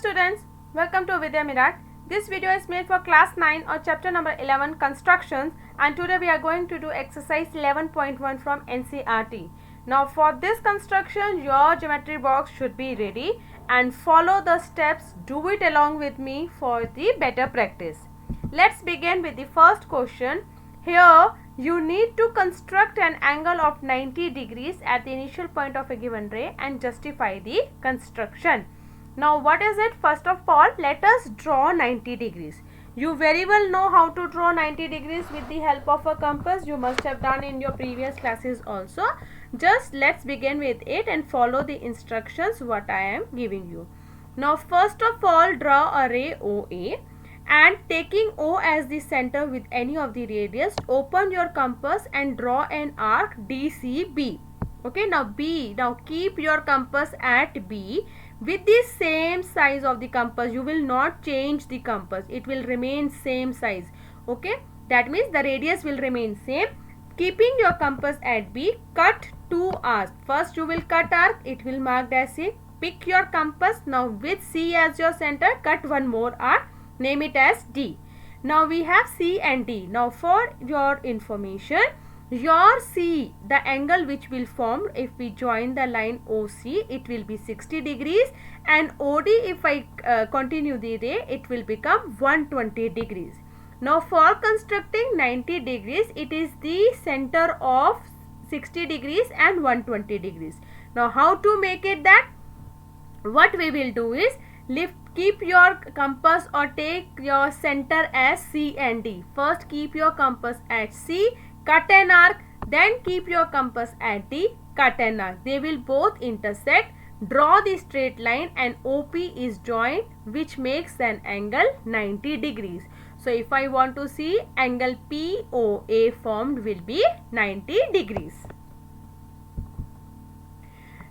students, welcome to Vidya Mirat. This video is made for class 9 or chapter number 11 constructions, and today we are going to do exercise 11.1 from NCERT. Now for this construction your geometry box should be ready and follow the steps. Do it along with me for the better practice. Let's begin with the first question. Here you need to construct an angle of 90 degrees at the initial point of a given ray and justify the construction. Now what is it? First of all, let us draw 90 degrees. You very well know how to draw 90 degrees with the help of a compass. You must have done in your previous classes also. Just let's begin with it and follow the instructions what I am giving you. Now first of all, draw a ray OA and taking O as the center with any of the radius, open your compass and draw an arc DCB. Okay, now B, now keep your compass at B with the same size of the compass. You will not change the compass, it will remain same size. Okay, that means the radius will remain same. Keeping your compass at B, cut two arcs. First you will cut arc, it will mark as C. Pick your compass, now with C as your center, cut one more arc, name it as D. Now we have C and D. Now for your information, your C, the angle which will form if we join the line OC, it will be 60 degrees, and OD, if I continue the ray, it will become 120 degrees. Now for constructing 90 degrees, it is the center of 60 degrees and 120 degrees. Now how to make it that? What we will do is, keep your compass or take your center as C and D. First keep your compass at C, cut an arc, then keep your compass at D, cut an arc. They will both intersect, draw the straight line, and OP is joined, which makes an angle 90 degrees. So if I want to see angle POA formed will be 90 degrees.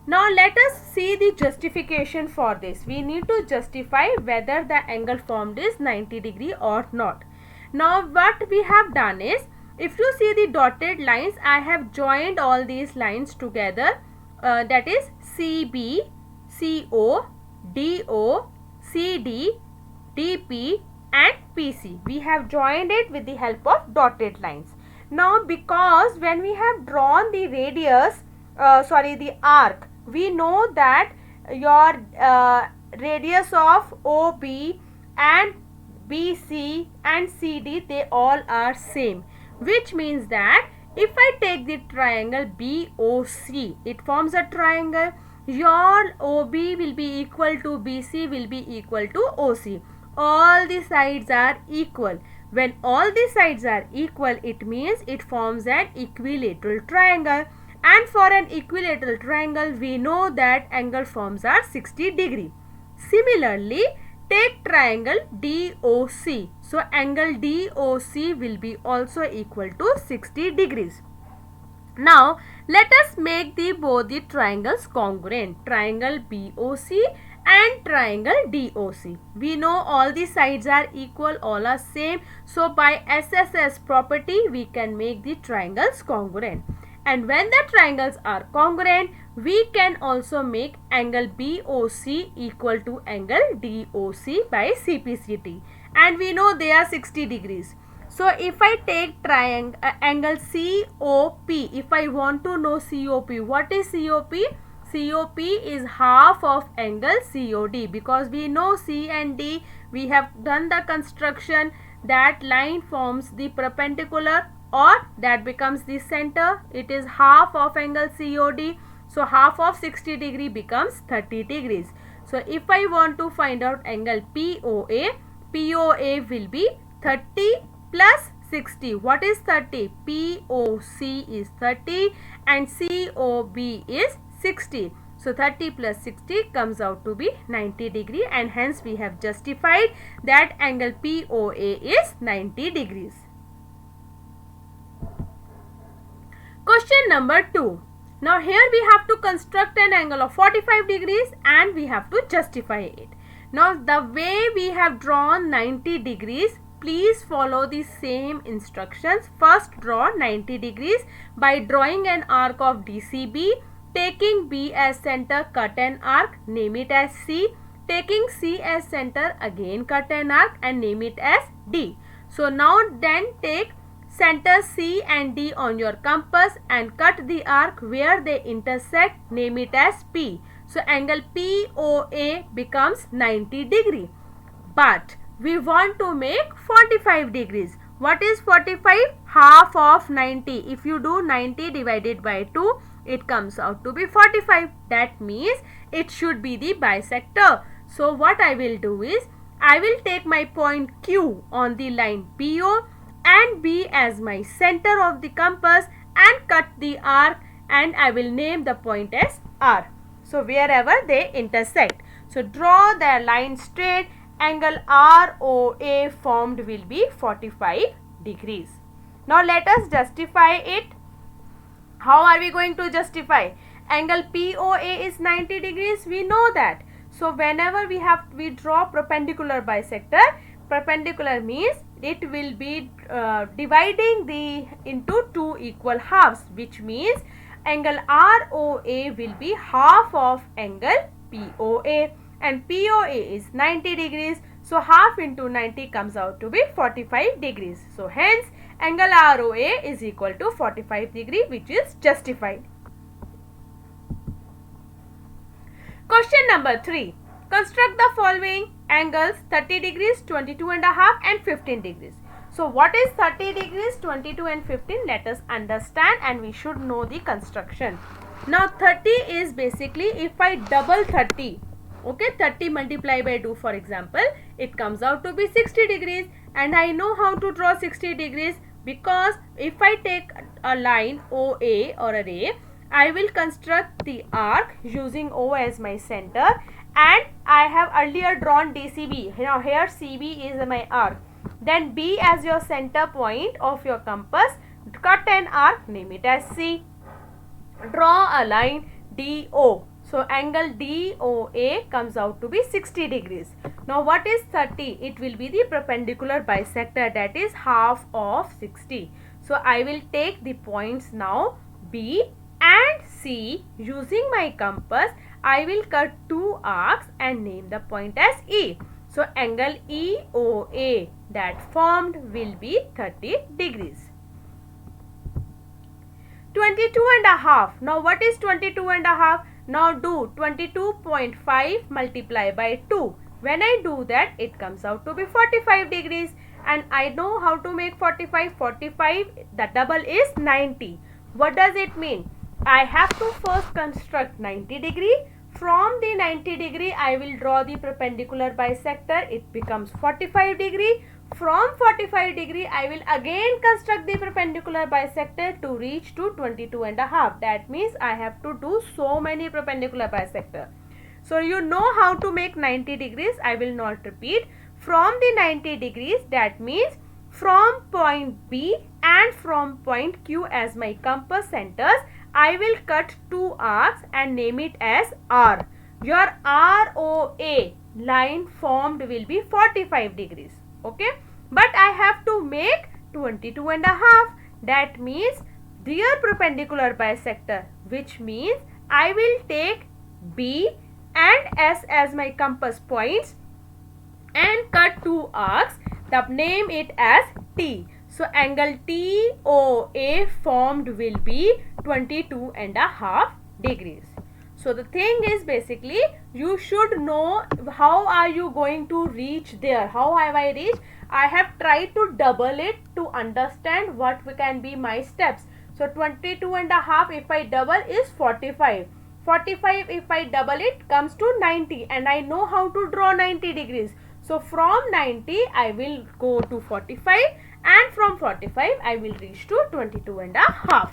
Now let us see the justification for this. We need to justify whether the angle formed is 90 degree or not. Now what we have done is, if you see the dotted lines, I have joined all these lines together, that is CB, CO, DO, CD, DP and PC. We have joined it with the help of dotted lines. Now because when we have drawn the radius, the arc, we know that your radius of OB and BC and CD, they all are same, which means that if I take the triangle BOC, it forms a triangle. Your OB will be equal to BC will be equal to OC. All the sides are equal. When all the sides are equal, it means it forms an equilateral triangle. And for an equilateral triangle, we know that angle forms are 60 degree. Similarly, take triangle DOC. So angle DOC will be also equal to 60 degrees. Now let us make both the triangles congruent. Triangle BOC and triangle DOC. We know all the sides are equal, all are same. So by SSS property, we can make the triangles congruent. And when the triangles are congruent, we can also make angle BOC equal to angle DOC by CPCT. And we know they are 60 degrees. So if I take triangle angle COP, if I want to know COP, what is COP? COP is half of angle COD, because we know C and D, we have done the construction, that line forms the perpendicular or that becomes the center. It is half of angle COD. So half of 60 degree becomes 30 degrees. So if I want to find out angle POA, POA will be 30 plus 60. What is 30? POC is 30 and COB is 60. So 30 plus 60 comes out to be 90 degree, and hence we have justified that angle POA is 90 degrees. Question number 2. Now here we have to construct an angle of 45 degrees and we have to justify it. Now the way we have drawn 90 degrees, please follow the same instructions. First draw 90 degrees by drawing an arc of DCB. Taking B as center, cut an arc, name it as C. Taking C as center, again cut an arc and name it as D. So now then take center C and D on your compass and cut the arc where they intersect, name it as P. So angle POA becomes 90 degree. But we want to make 45 degrees. What is 45? Half of 90. If you do 90 divided by 2, it comes out to be 45. That means it should be the bisector. So what I will do is, I will take my point Q on the line PO and B as my center of the compass and cut the arc, and I will name the point as R. So wherever they intersect. So draw their line straight. Angle ROA formed will be 45 degrees. Now let us justify it. How are we going to justify? Angle POA is 90 degrees. We know that. So whenever we draw perpendicular bisector, perpendicular means it will be dividing into two equal halves, which means angle ROA will be half of angle POA, and POA is 90 degrees. So half into 90 comes out to be 45 degrees. So hence angle ROA is equal to 45 degree, which is justified. Question number 3. Construct the following angles: 30 degrees, 22.5 and 15 degrees. So what is 30 degrees, 22 and 15? Let us understand, and we should know the construction. Now 30 is basically, if I double 30, okay, 30 multiplied by 2 for example, it comes out to be 60 degrees, and I know how to draw 60 degrees because if I take a line OA or a ray, I will construct the arc using O as my center, and I have earlier drawn DCB. Now here CB is my arc. Then B as your center point of your compass, cut an arc, name it as C. Draw a line DO. So angle DOA comes out to be 60 degrees. Now what is 30? It will be the perpendicular bisector, that is half of 60. So I will take the points now B and C. Using my compass, I will cut two arcs and name the point as E. So angle EOA that formed will be 30 degrees. 22.5. Now what is 22.5? Now do 22.5 multiply by 2. When I do that, it comes out to be 45 degrees. And I know how to make 45. 45, the double is 90. What does it mean? I have to first construct 90 degree. From the 90 degree, I will draw the perpendicular bisector. It becomes 45 degree. From 45 degree, I will again construct the perpendicular bisector to reach to 22.5. That means I have to do so many perpendicular bisector. So you know how to make 90 degrees. I will not repeat. From the 90 degrees, that means from point B and from point Q as my compass centers, I will cut two arcs and name it as R. Your ROA line formed will be 45 degrees. Okay, but I have to make 22.5. That means their perpendicular bisector, which means I will take B and S as my compass points and cut two arcs. Name it as T. So angle TOA formed will be 22.5 degrees. So the thing is, basically you should know how are you going to reach there. How have I reached? I have tried to double it to understand what can be my steps. So 22.5 if I double is 45. 45 if I double it comes to 90, and I know how to draw 90 degrees. So from 90 I will go to 45, and from 45 I will reach to 22.5.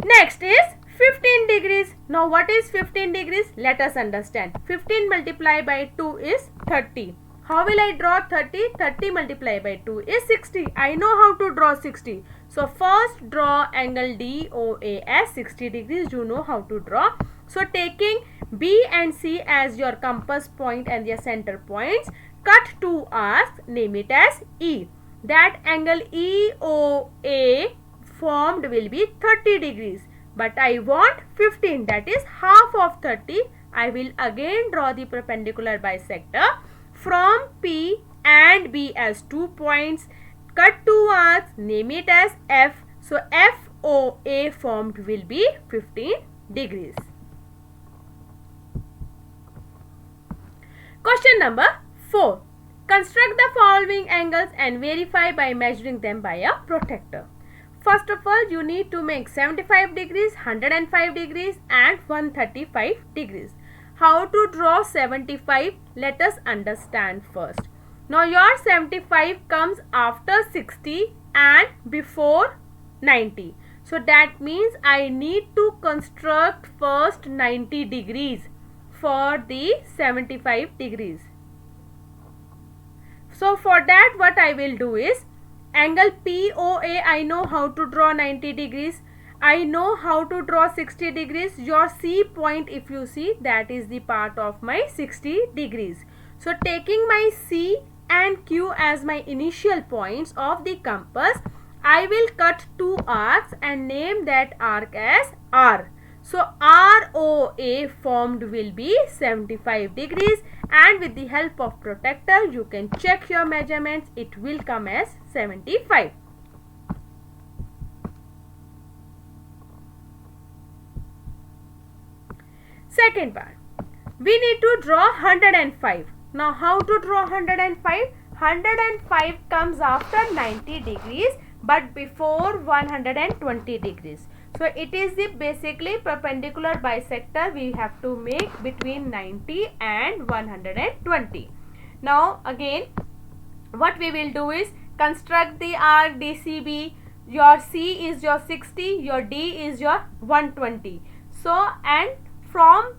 Next is 15 degrees. Now what is 15 degrees? Let us understand. 15 multiplied by 2 is 30. How will I draw 30? 30 multiplied by 2 is 60. I know how to draw 60. So first draw angle DOA as 60 degrees. You know how to draw. So taking B and C as your compass point and their center points, cut two arcs, name it as E. That angle EOA formed will be 30 degrees. But I want 15, that is half of 30. I will again draw the perpendicular bisector from P and B as 2 points. Cut 2 arcs, name it as F. So FOA formed will be 15 degrees. Question number 4. Construct the following angles and verify by measuring them by a protractor. First of all, you need to make 75 degrees, 105 degrees and 135 degrees. How to draw 75? Let us understand first. Now your 75 comes after 60 and before 90. So that means I need to construct first 90 degrees for the 75 degrees. So for that what I will do is, angle POA I know how to draw 90 degrees. I know how to draw 60 degrees. Your C point, if you see, that is the part of my 60 degrees. So taking my C and Q as my initial points of the compass, I will cut 2 arcs and name that arc as R. So ROA formed will be 75 degrees, and with the help of protractor you can check your measurements. It will come as 75. Second part, we need to draw 105. Now how to draw 105? 105 comes after 90 degrees but before 120 degrees. So it is the basically perpendicular bisector we have to make between 90 and 120. Now again what we will do is construct the arc DCB. Your C is your 60, your D is your 120. So and from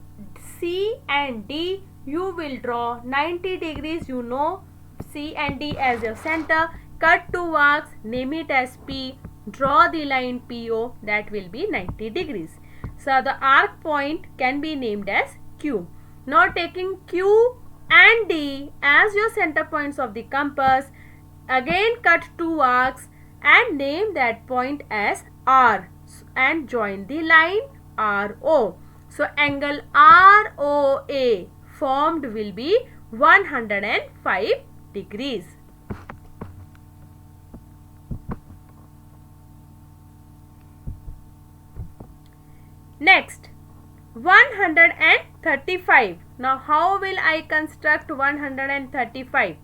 C and D you will draw 90 degrees. You know C and D as your center. Cut 2 arcs, name it as P. Draw the line PO, that will be 90 degrees. So the arc point can be named as Q. Now taking Q and D as your center points of the compass, again cut 2 arcs and name that point as R and join the line RO. So angle ROA formed will be 105 degrees. Next, 135. Now how will I construct 135?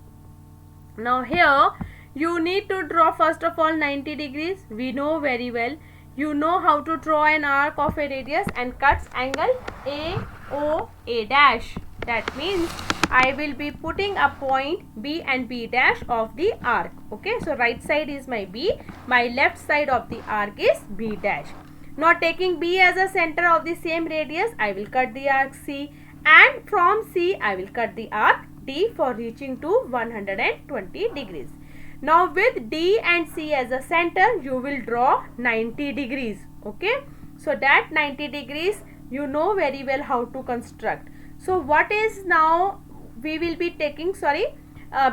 Now here you need to draw first of all 90 degrees. We know very well. You know how to draw an arc of a radius and cuts angle AOA dash. That means I will be putting a point B and B dash of the arc. Okay, so right side is my B, my left side of the arc is B dash. Now taking B as a center of the same radius, I will cut the arc C, and from C I will cut the arc D for reaching to 120 degrees. Now with D and C as a center, you will draw 90 degrees. Okay, so that 90 degrees you know very well how to construct. So what is now we will be taking,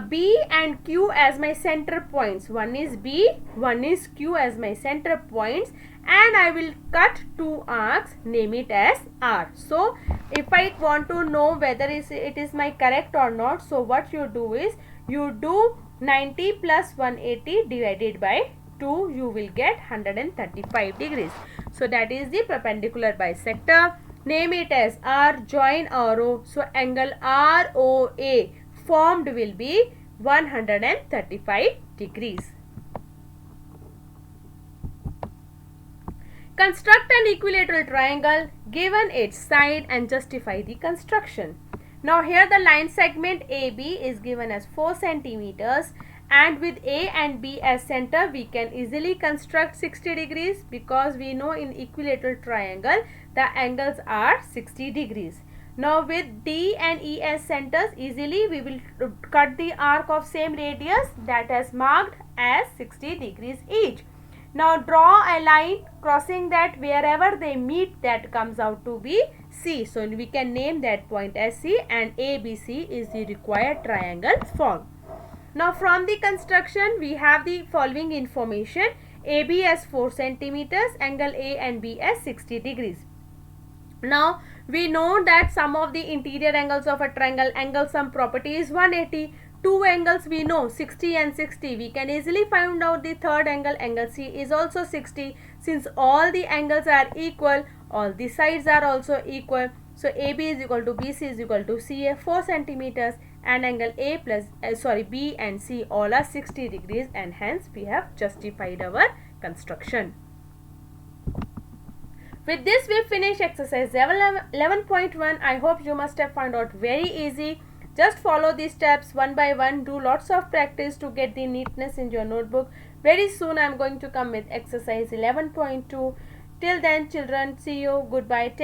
B and Q as my center points. One is B, one is Q as my center points, and I will cut 2 arcs, name it as R. So if I want to know whether it is my correct or not, so what you do is you do 90 plus 180 divided by 2, you will get 135 degrees. So that is the perpendicular bisector. Name it as R, join RO. So angle ROA formed will be 135 degrees. Construct an equilateral triangle given its side and justify the construction. Now here the line segment AB is given as 4 centimeters, and with A and B as center we can easily construct 60 degrees because we know in equilateral triangle the angles are 60 degrees. Now with D and E as centers, easily we will cut the arc of same radius that is marked as 60 degrees each. Now draw a line crossing that, wherever they meet that comes out to be C. So we can name that point as C, and ABC is the required triangle form. Now from the construction we have the following information. AB as 4 centimeters, angle A and B as 60 degrees. Now we know that sum of the interior angles of a triangle, angle sum property is 180. Two angles we know 60 and 60. We can easily find out the third angle, angle C is also 60. Since all the angles are equal, all the sides are also equal. So AB is equal to BC is equal to CA 4 centimeters, and angle A plus B and C all are 60 degrees, and hence we have justified our construction. With this we finish exercise 11.1. I hope you must have found out very easy. Just follow these steps one by one. Do lots of practice to get the neatness in your notebook. Very soon I am going to come with exercise 11.2. Till then children, see you. Goodbye. Take